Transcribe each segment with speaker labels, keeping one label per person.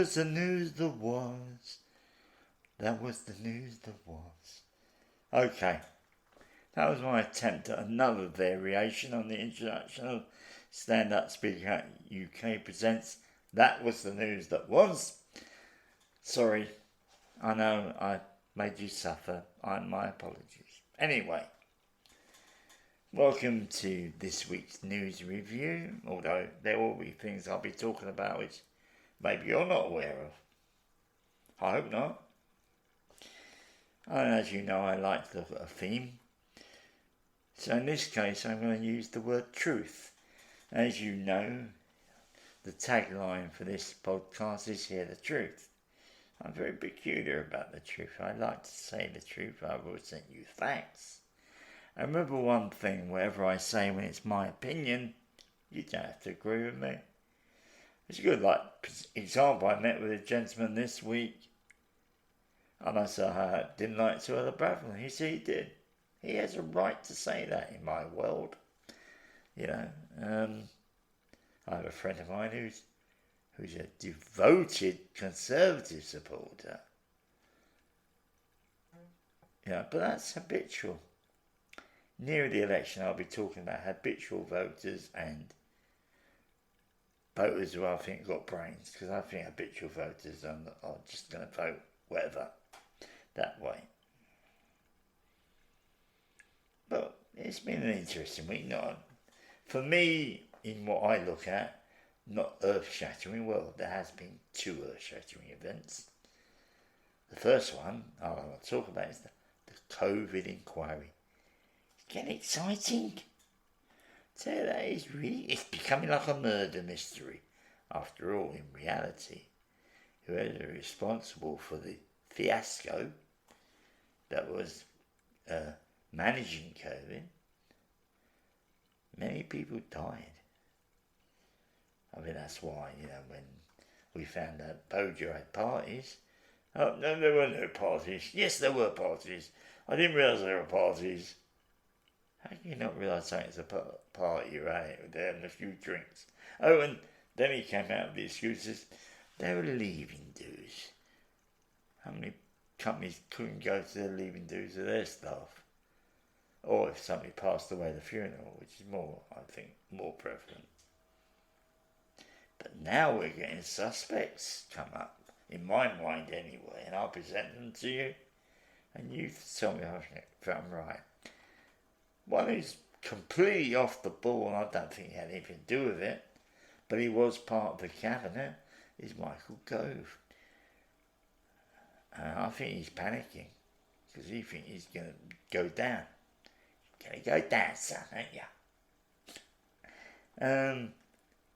Speaker 1: was the news that was. That was the news that was. Okay. That was my attempt at another variation on the introduction of Stand Up Speaker UK presents That Was the News That Was. Sorry, I know I made you suffer. My apologies. Anyway, welcome to this week's news review, although there will be things I'll be talking about which maybe you're not aware of. I hope not. And as you know, I like to look at a theme. So in this case, I'm going to use the word truth. As you know, the tagline for this podcast is Hear the Truth. I'm very peculiar about the truth. I like to say the truth. I will send you facts. And remember one thing, whatever I say when it's my opinion, you don't have to agree with me. It's a good example. I met with a gentleman this week, and I said I didn't like two other brethren. He said he did. He has a right to say that in my world. You know, I have a friend of mine who's a devoted Conservative supporter. Yeah, but that's habitual. Near the election, I'll be talking about habitual voters and voters who I think got brains, because I think habitual voters are just going to vote whatever that way. But it's been an interesting week. For me, in what I look at, not earth-shattering. Well, there has been two earth-shattering events. The first one I want to talk about is the Covid Enquiry. It's getting exciting. So that is it's becoming like a murder mystery. After all, in reality, whoever is responsible for the fiasco that was managing COVID, many people died. I mean, that's why, when we found out Bojo had parties. Oh, no, there were no parties. Yes, there were parties. I didn't realise there were parties. How can you not realise something's a party, right? They're having a few drinks. Oh, and then he came out with the excuses. They were leaving dues. How many companies couldn't go to their leaving dues of their staff? Or if somebody passed away at the funeral, which is more prevalent. But now we're getting suspects come up, in my mind anyway, and I'll present them to you, and you tell me if I'm right. One who's completely off the ball, and I don't think he had anything to do with it, but he was part of the cabinet, is Michael Gove. And I think he's panicking, because he thinks he's going to go down. You're going to go down, son, ain't you?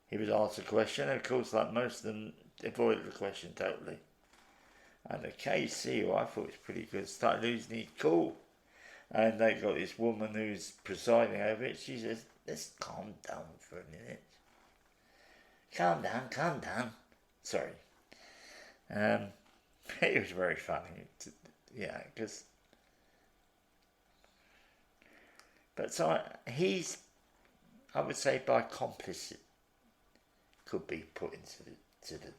Speaker 1: He was asked a question, and of course, like most of them, avoided the question totally. And the KC, who I thought was pretty good, started losing his cool. And they got this woman who's presiding over it. She says, let's calm down for a minute. Calm down. Sorry. It was very funny. Because... But so he's, I would say, by complicit, could be put into the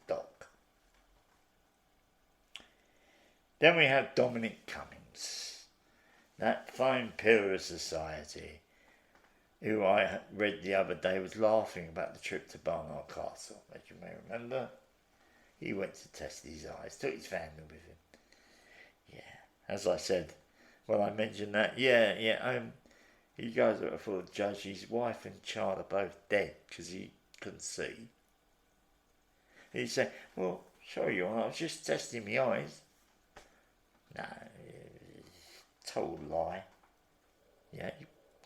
Speaker 1: dock. Then we have Dominic Cummings, that fine pillar of society, who I read the other day was laughing about the trip to Barnard Castle, as you may remember. He went to test his eyes, took his family with him. Yeah, as I said, when I mentioned that, he goes for the judge. His wife and child are both dead because he couldn't see. He said, well, sorry, Your Honour, I was just testing my eyes. No, total lie. Yeah,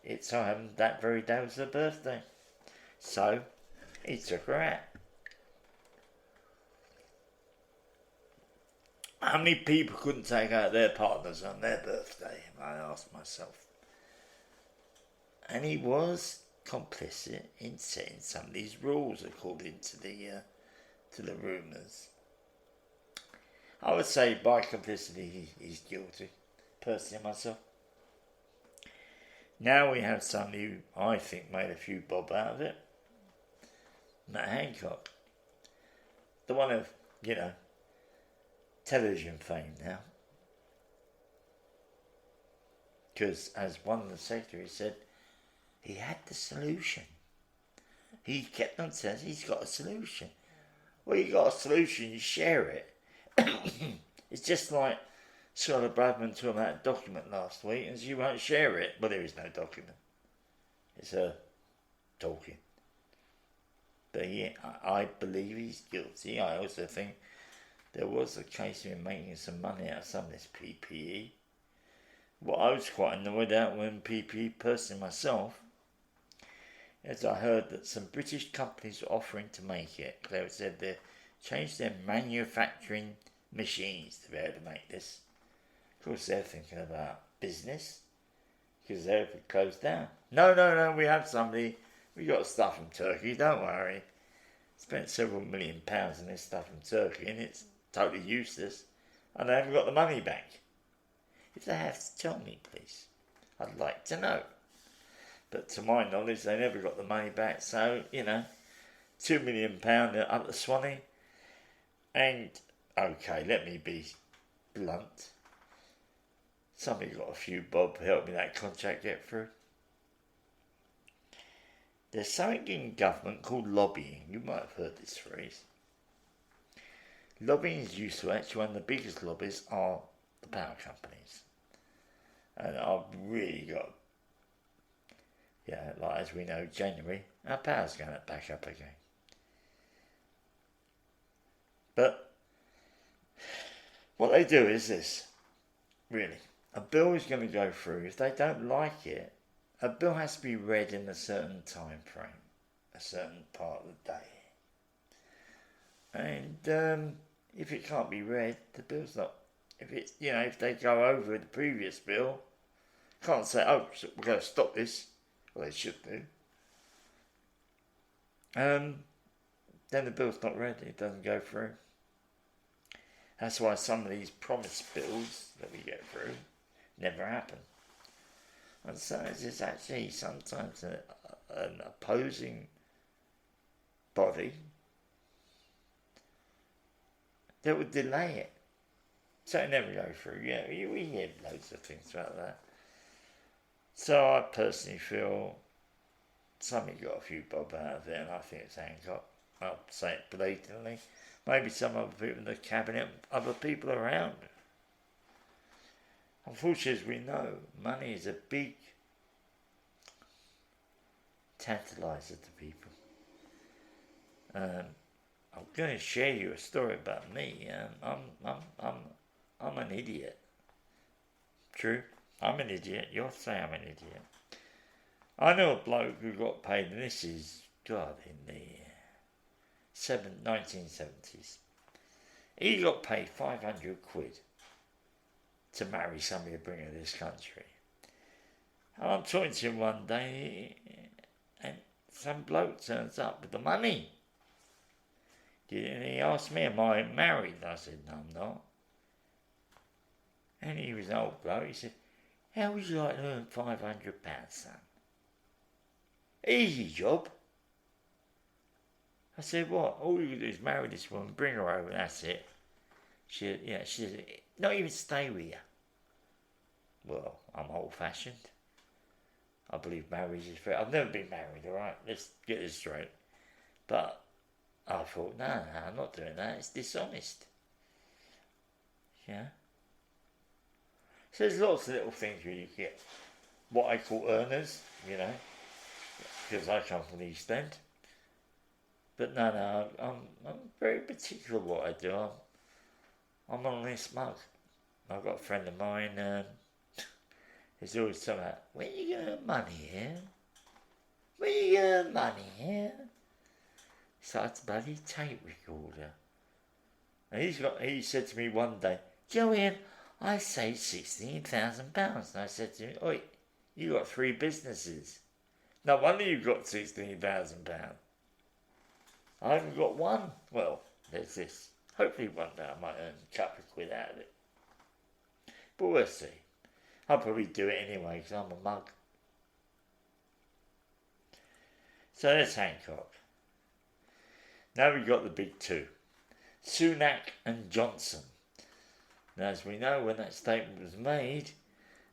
Speaker 1: it so happened that very day was her birthday. So, he took her out. How many people couldn't take out their partners on their birthday? I asked myself. And he was complicit in setting some of these rules according to the rumours. I would say by complicity he's guilty, personally myself. Now we have somebody who I think made a few bob out of it. Matt Hancock. The one of television fame now. Because, as one of the secretaries said, he had the solution. He kept on saying he's got a solution. Well, you got a solution, you share it. It's just like Scholar Bradman talking about a document last week, and you won't share it. Well, there is no document. It's her talking. But yeah, I believe he's guilty. I also think there was a case of him making some money out of some of this PPE. What I was quite annoyed at when PPE personally myself, as I heard that some British companies were offering to make it. They said they changed their manufacturing machines to be able to make this. Of course, they're thinking about business because they're closed down. No, we have somebody. We got stuff from Turkey. Don't worry. Spent several £1 million on this stuff from Turkey, and it's totally useless, and they haven't got the money back. If they have to tell me, please. I'd like to know. But to my knowledge, they never got the money back. So, £2 million up the Swanee. And, okay, let me be blunt. Somebody got a few bob to help me that contract get through. There's something in government called lobbying. You might have heard this phrase. Lobbying is useful. Actually, one of the biggest lobbies are the power companies. And I've really got, like as we know, January, our power's going back up again. But what they do is this, really. A bill is going to go through. If they don't like it, a bill has to be read in a certain time frame, a certain part of the day. And if it can't be read, the bill's not. If it's, if they go over the previous bill, can't say, so we're going to stop this. Well, they should do. Then the bill's not read. It doesn't go through. That's why some of these promised bills that we get through never happen. And so it's actually sometimes an opposing body that would delay it. So it never go through. Yeah, we hear loads of things about that. So I personally feel somebody got a few bob out of it, and I think it's Hancock. I'll say it blatantly. Maybe some other people in the cabinet, other people around. Unfortunately, as we know, money is a big tantalizer to people. I'm going to share you a story about me. I'm an idiot. True, I'm an idiot. You'll say I'm an idiot. I know a bloke who got paid, and this is, God, in the 1970s. He got paid 500 quid to marry somebody to bring her to this country. And I'm talking to him one day, and some bloke turns up with the money. And he asked me, am I married? I said, no, I'm not. And he was an old bloke. He said, how would you like to earn £500, son? Easy job. I said, what? All you do is marry this woman, bring her over, that's it. She said, not even stay with you. Well, I'm old-fashioned. I believe marriage is fair. I've never been married, all right? Let's get this straight. But I thought, no, I'm not doing that. It's dishonest. Yeah? So there's lots of little things where you get what I call earners, because I come from the East End. But no, I'm very particular what I do. I'm an honest mug. I've got a friend of mine, he's always talking about, when are you going to earn money here? When are you going to earn money here? So it's a bloody tape recorder. And he said to me one day, Joanne, I saved £16,000. And I said to him, oi, you got 3 businesses. No wonder you got £16,000. I haven't got one. Well, there's this. Hopefully one day I might earn a couple of quid out of it. But we'll see. I'll probably do it anyway because I'm a mug. So that's Hancock. Now we've got the big two. Sunak and Johnson. Now, as we know, when that statement was made,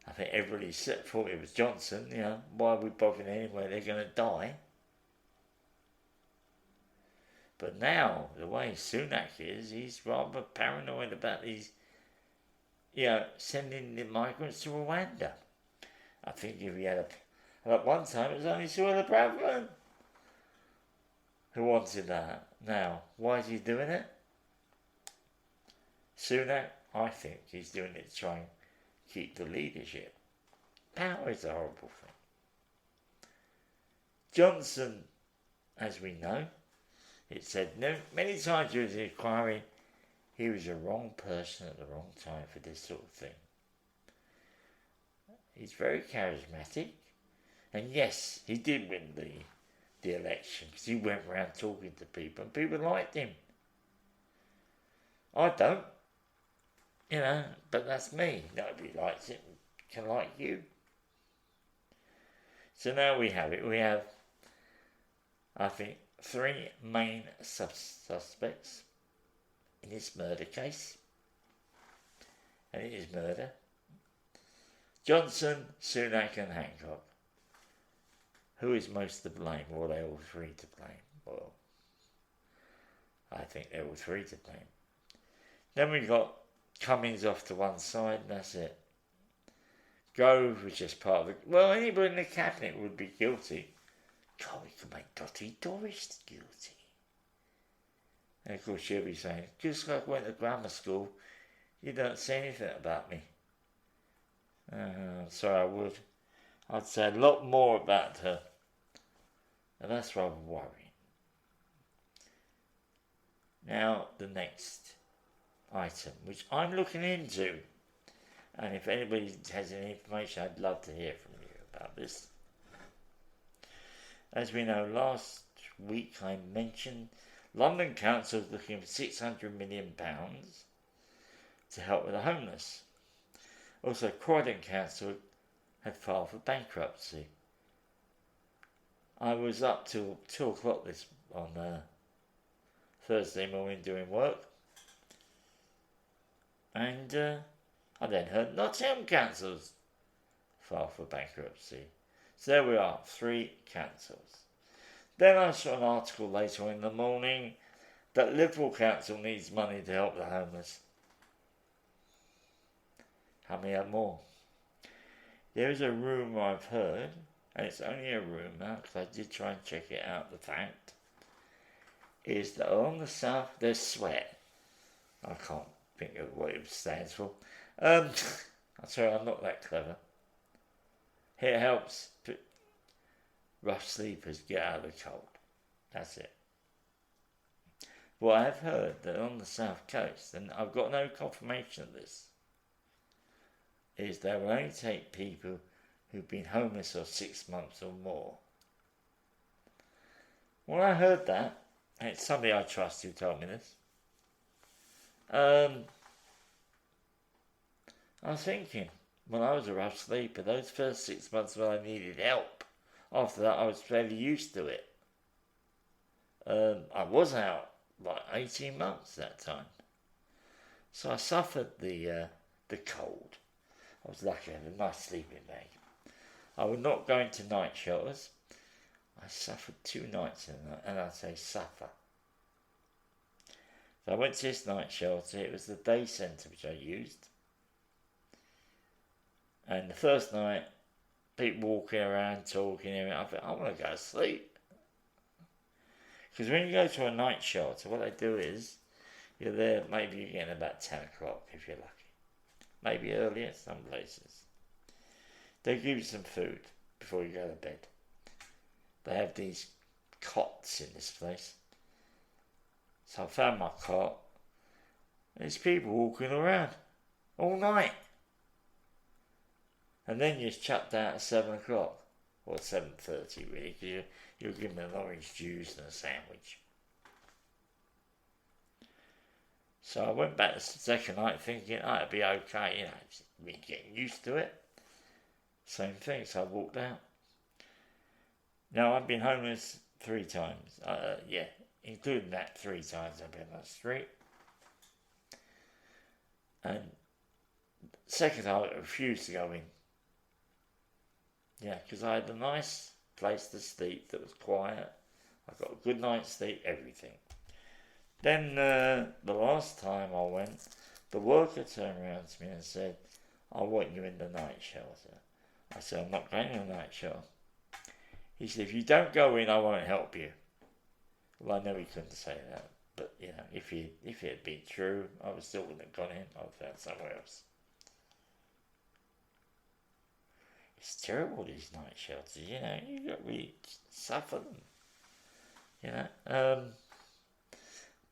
Speaker 1: I think everybody thought it was Johnson. Why are we bothering anyway? They're going to die. But now, the way Sunak is, he's rather paranoid about these, sending the migrants to Rwanda. I think if he had at one time, it was only Suella Braverman who wanted that. Now, why is he doing it? Sunak, I think he's doing it to try and keep the leadership. Power is a horrible thing. Johnson, as we know, it said many times during the inquiry, he was the wrong person at the wrong time for this sort of thing. He's very charismatic, and yes, he did win the election because he went around talking to people and people liked him. I don't, but that's me. Nobody likes it, can like you. So now we have it. We have, I think, 3 main suspects in this murder case. And it is murder. Johnson, Sunak and Hancock. Who is most to blame? Or are they all 3 to blame? Well, I think they're all 3 to blame. Then we've got Cummings off to one side, and that's it. Grove was just part of it. Well, anybody in the cabinet would be guilty. God, we could make Dottie Doris guilty. And of course she'll be saying, just like I went to grammar school, you don't say anything about me. So I would. I'd say a lot more about her. And that's rather worrying. Now, the next item, which I'm looking into. And if anybody has any information, I'd love to hear from you about this. As we know, last week I mentioned London Council is looking for £600 million to help with the homeless. Also, Croydon Council had filed for bankruptcy. I was up till 2 o'clock on Thursday morning doing work. And I then heard Nottingham Council's filed for bankruptcy. So there we are, 3 councils. Then I saw an article later in the morning that Liverpool Council needs money to help the homeless. How many have more? There is a rumour I've heard, and it's only a rumour because I did try and check it out, the fact, is that along the south there's sweat. I can't think of what it stands for. I'm sorry, I'm not that clever. It helps rough sleepers get out of the cold. That's it. Well, I've heard that on the south coast, and I've got no confirmation of this, is they will only take people who've been homeless for 6 months or more. When I heard that, and it's somebody I trust who told me this, I was thinking, when I was a rough sleeper, those first 6 months when I needed help, after that I was fairly used to it. I was out like 18 months that time. So I suffered the cold. I was lucky I had a nice sleeping bag. I was not going to night shelters. I suffered 2 nights in that, and I say suffer. So I went to this night shelter. It was the day centre which I used. And the first night, people walking around talking, and I thought, I want to go to sleep. Because when you go to a night shelter, what they do is, you're there, maybe you're getting about 10 o'clock if you're lucky. Maybe earlier, some places. They give you some food before you go to bed. They have these cots in this place. So I found my cot. There's people walking around all night. And then you're shut down at 7 o'clock. Or 7:30 really, because you'll give them an orange juice and a sandwich. So I went back the second night thinking, it'd be okay, been getting used to it. Same thing, so I walked out. Now, I've been homeless 3 times. Including that 3 times I've been on the street. And second time I refused to go in. Yeah, because I had a nice place to sleep that was quiet. I got a good night's sleep, everything. Then the last time I went, the worker turned around to me and said, I want you in the night shelter. I said, I'm not going in the night shelter. He said, if you don't go in, I won't help you. Well, I know he couldn't say that, but you know, if it had been true, I still wouldn't have gone in. I would have found somewhere else. It's terrible, these night shelters, you know, you got to really suffer them, you know.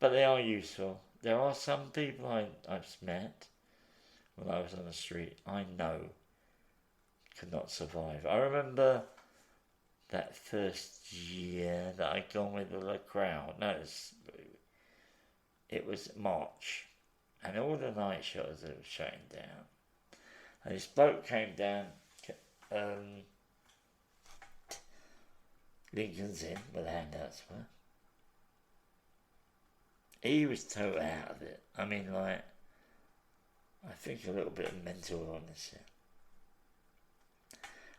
Speaker 1: But they are useful. There are some people I've met when I was on the street, I know could not survive. I remember that first year that I'd gone with the crowd. No, it was March, and all the night shelters were shutting down. And this bloke came down, Lincoln's Inn, where the handouts were. He was totally out of it. I mean, like, I think a little bit of mental illness here.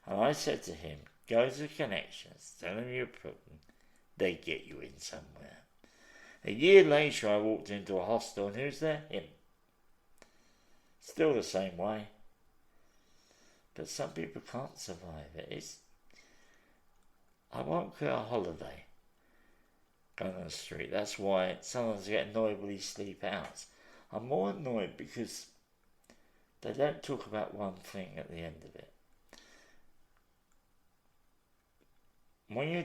Speaker 1: And I said to him, go to Connections, tell them you're a problem, they get you in somewhere. A year later, I walked into a hostel, and who's there? Him. Still the same way. But some people can't survive it. I won't call it a holiday going on the street. That's why sometimes I get annoyed with these sleep outs. I'm more annoyed because they don't talk about one thing at the end of it. When you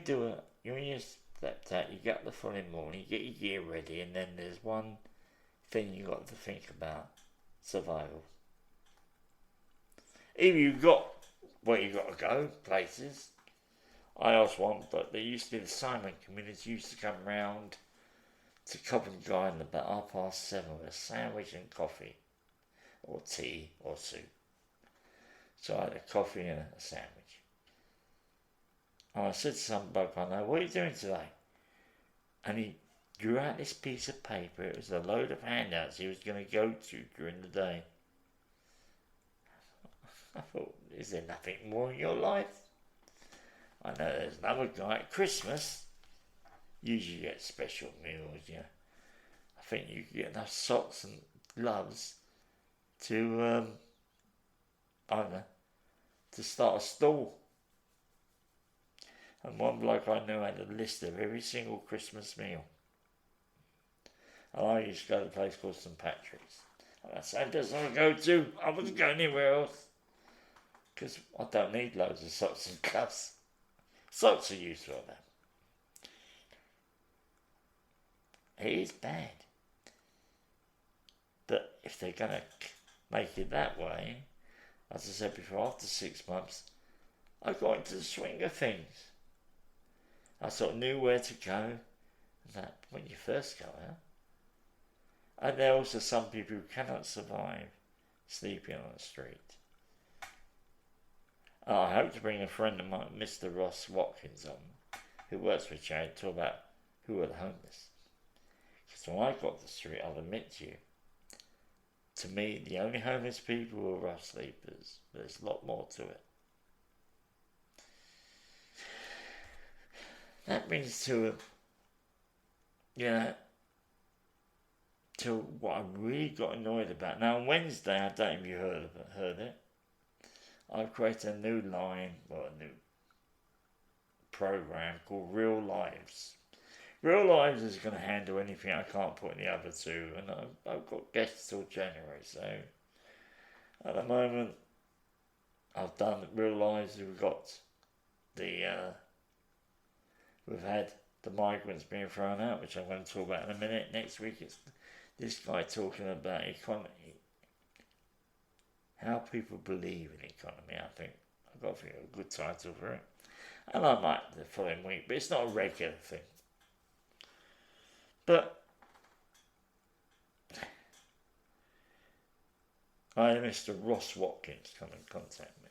Speaker 1: stepped out, you get up the following morning, you get your gear ready, and then there's one thing you got to think about: survival. Either you got where you got to go, places. I asked one, but there used to be the Simon community used to come round to Covent Garden about 7:30 with a sandwich and coffee, or tea, or soup. So I had a coffee and a sandwich. And I said to some bloke I know, what are you doing today? And he drew out this piece of paper. It was a load of handouts he was going to go to during the day. I thought, is there nothing more in your life? I know there's another guy at Christmas. Usually you get special meals, yeah. I think you get enough socks and gloves to, I don't know, to start a stall. And one bloke I knew had a list of every single Christmas meal. And I used to go to a place called St Patrick's. And I said, that's what I go to. I wasn't going anywhere else. Because I don't need loads of socks and gloves. Socks are useful though. It is bad. But if they're going to make it that way, as I said before, after 6 months, I got into the swing of things. I sort of knew where to go, and that when you first go out. And there are also some people who cannot survive sleeping on the street. I hope to bring a friend of mine, Mr. Ross Watkins, on, who works for a charity, to talk about who are the homeless. Because when I got the street, I'll admit to you, to me, the only homeless people were rough sleepers. There's a lot more to it. That brings to to what I really got annoyed about. Now on Wednesday, I don't know if you heard it, I've created a new line, or a new program called Real Lives. Real Lives is going to handle anything I can't put in the other two, and I've got guests till January, so at the moment I've done Real Lives. We've had the migrants being thrown out, which I'm going to talk about in a minute. Next week it's this guy talking about economy, how people believe in economy. I think I've got to think of a good title for it. And I might the following week, but it's not a regular thing. But I had Mr. Ross Watkins come and contact me.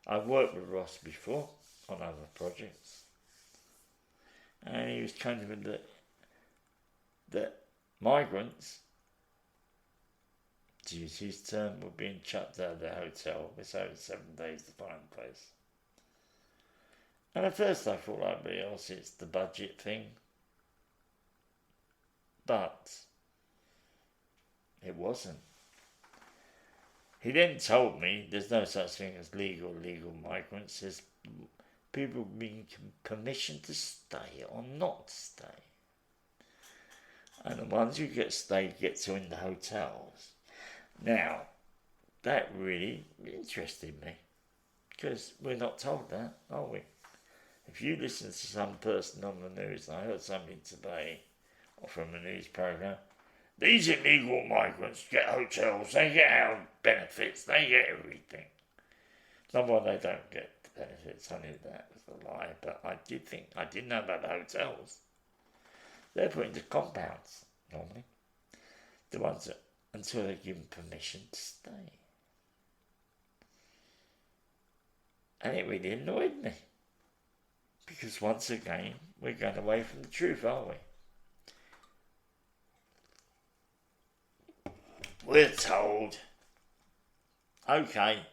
Speaker 1: I've worked with Ross before on other projects. And he was kind of that migrants use his term, were being chucked out of the hotel. It's over 7 days to find a place. And at first I thought, like everybody else, it's the budget thing. But it wasn't. He then told me there's no such thing as legal migrants. There's people being permission to stay or not stay. And the ones who get stayed get to in the hotels. Now, that really interested me. Because we're not told that, are we? If you listen to some person on the news, and I heard something today from a news programme, these illegal migrants get hotels, they get our benefits, they get everything. Number one, they don't get the benefits, I knew that was a lie, but I didn't know about the hotels. They're put into compounds, normally. The ones that, until they're given permission to stay. And it really annoyed me. Because once again, we're going away from the truth, aren't we? We're told, okay,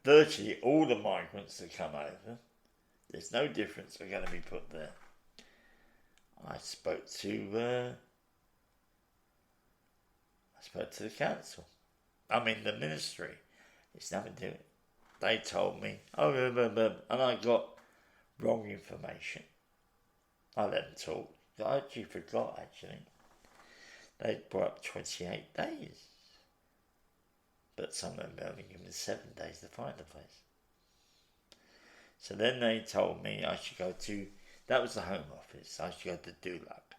Speaker 1: virtually all the migrants that come over, there's no difference, are going to be put there. I spoke to the council. The ministry. It's nothing to do with it. They told me, and I got wrong information. I let them talk. I actually forgot, They brought up 28 days. But some of them only given 7 days to find a place. So then they told me I should go to, that was the Home Office, I should go to Dulac.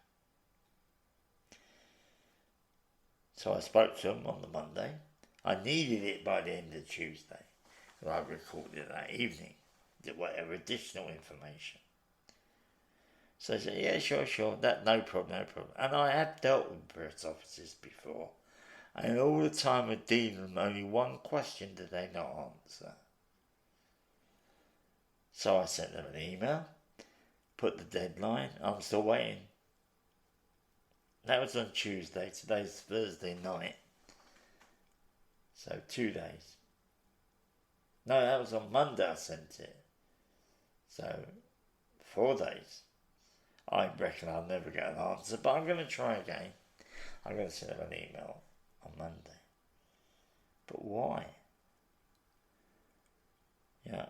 Speaker 1: So I spoke to them on the Monday. I needed it by the end of Tuesday. I recorded that evening, did whatever additional information. So I said, yeah, sure, that no problem. And I have dealt with press officers before, and all the time of dealing with them, only one question did they not answer. So I sent them an email, put the deadline, I'm still waiting. That was on Tuesday, today's Thursday night. So 2 days. No, that was on Monday I sent it. So 4 days. I reckon I'll never get an answer, but I'm going to try again. I'm going to send them an email on Monday. But why? Yeah.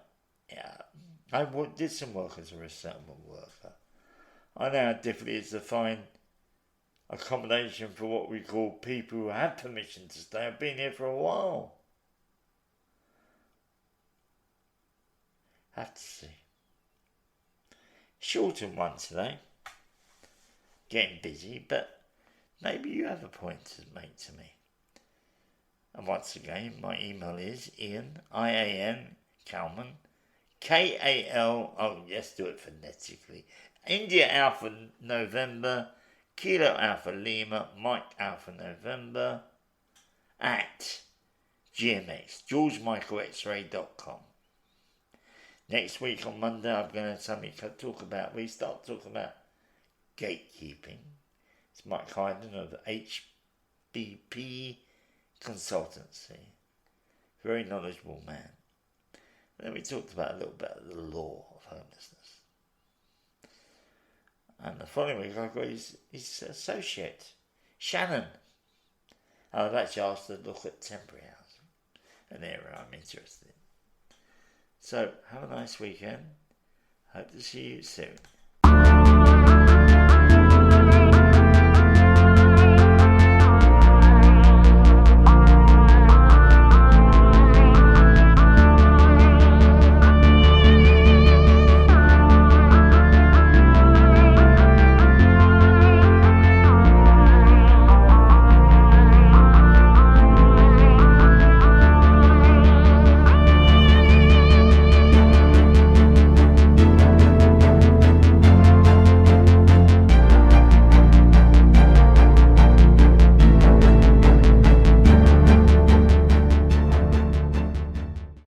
Speaker 1: I did some work as a resettlement worker. I know how difficult it is to find accommodation for what we call people who have permission to stay. I've been here for a while. Have to see. Shortened one today. Getting busy, but maybe you have a point to make to me. And once again, my email is Ian, I-A-N, Kalman, K-A-L, oh yes, do it phonetically, India Alpha November, Kilo Alpha Lima, Mike Alpha November, at GMX, GeorgeMichaelXray.com. Next week on Monday, I'm going to we start talking about gatekeeping. It's Mike Hyden of HBP Consultancy. Very knowledgeable man. And then we talked about a little bit of the law of homelessness. And the following week, I got his associate, Shannon. I've actually asked her to look at temporary housing, an area I'm interested in. So, have a nice weekend. Hope to see you soon.